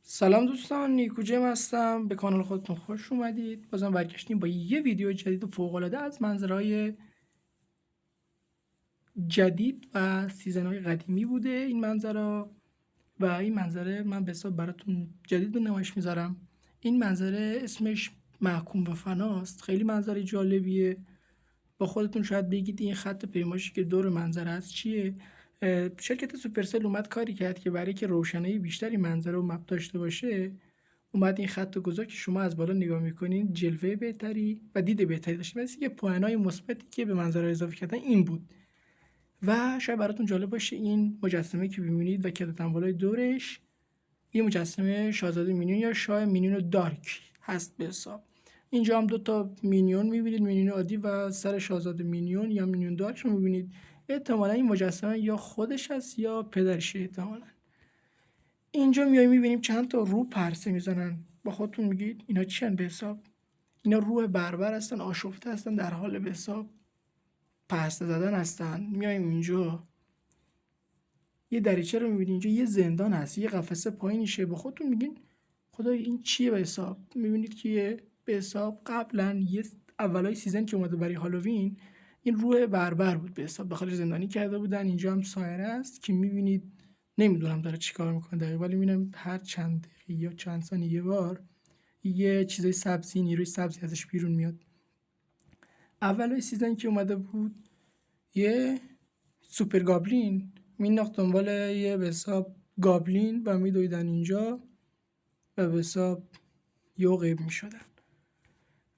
سلام دوستان، نیکوجم هستم. به کانال خودتون خوش اومدید. بازم برگشتیم با یه ویدیو جدید و فوق‌العاده از منظرهای جدید و سیزن‌های قدیمی بوده این منظرها. و این منظره من به حساب براتون جدید به نمایش میذارم. این منظره اسمش محکوم به فناست. خیلی منظره جالبیه. با خودتون شاید بگید این خط پیماشی که دور منظره هست چیه؟ شرکت سوپرسل اومد کاری کرد که برای که روشنایی بیشتری منظره و مپ داشته باشه، اومد این خط رو گذاشت که شما از بالا نگاه میکنین جلوه بهتری و دید بهتری داشتید. مثل که پوانای مثبتی که به منظره اضافه کردن این بود. و شاید براتون جالب باشه این مجسمه که ببینید و کت تنبالای دورش یه مجسمه شاهزاده مینیون یا شاه مینیون دارک هست به حساب. اینجا هم دو تا مینیون میبینید، مینیون عادی و سر شاهزاده مینیون یا مینیون دارک رو میبینید. احتمالا این مجسمه یا خودش هست یا پدرشه احتمالا. اینجا میای میبینیم چند تا رو پرسه میزنن. با خودتون میگید اینا چی هن به حساب؟ اینا روح بربر هستن، آشفته هستن، در حال به حساب پرسه زدن هستن. میایم اینجا یه دریچه رو میبینید، اینجا یه زندان هست، یه قفسه پایینشه. با خودتون میگین خدای این چیه به حساب؟ میبینید که به حساب قبلا یه اولای سیزن که اومده برای هالووین این روح بربر بود به حساب، داخل زندانی کرده بودن. اینجا هم سایره است که میبینید، نمیدونم داره چیکار میکنه دقیقاً، ولی میبینم هر چند دقیقه یا چند ثانیه یه بار یه چیزای سبزی، نیروی سبزی ازش بیرون میاد. اولای سیزن که اومده بود یه سوپر گابلین مینداخت دنبال یه به حساب گابلین و میدویدن اینجا و به حساب یه غیب میشدن.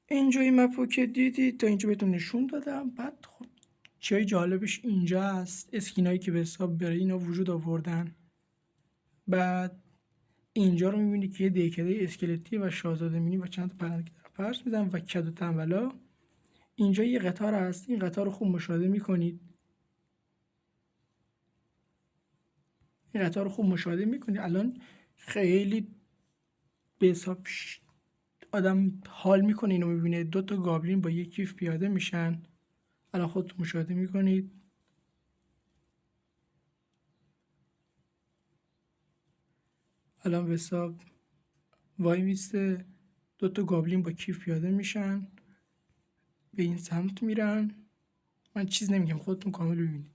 اینجا این مپو که دیدید تا اینجا بهتون نشون دادم. بعد خب چیای جالبش اینجا هست، اسکینایی که به حساب برای اینا وجود آوردن. بعد اینجا رو میبینید که یه دیکده اسکلتی و شاهزاده مینی و چند تا پرنده که دارن پرس میزن و کد و تنبلا. اینجا یه قطار هست، این قطار رو خوب مشاهده میکنید. این قطار رو خوب مشاهده میکنید. الان خیلی به حساب آدم حال میکنه اینو میبینه. دو تا گابلین با یک کیف پیاده میشن. الان خودتون مشاهده میکنید. الان به حساب وای میسته، دو تا گابلین با کیف پیاده میشن، به این سمت میرن. من چیز نمیگم، خودتون کامل ببینید.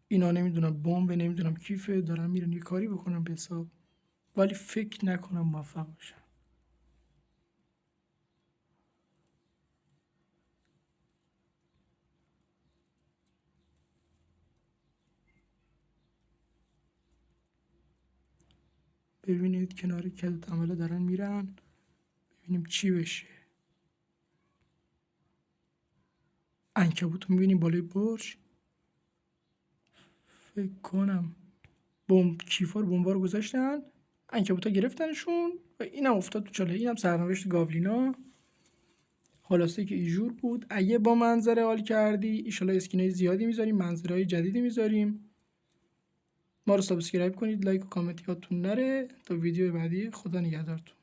اینا نمیدونم بمب، نمیدونم کیفه، دارن میرن یه کاری بکنم به حساب، ولی فکر نکنم موفق باشن. ببینید کنار کد و تنبله دارن میرن، ببینیم چی بشه. عنکبوت رو میبینیم بالای برج. فکر کنم کیفا رو بمبار گذاشتن، عنکبوتا گرفتنشون و اینم افتاد تو چاله. اینم سرنوشت گاولینا. خلاصه که اینجور بود. اگه با منظره حال کردی ایشالا اسکینای زیادی میذاریم، منظرهای جدیدی میذاریم. ما رو سابسکرایب کنید، لایک و کامنت یادتون نره. تا ویدیو بعدی، خدا نگهدارتون.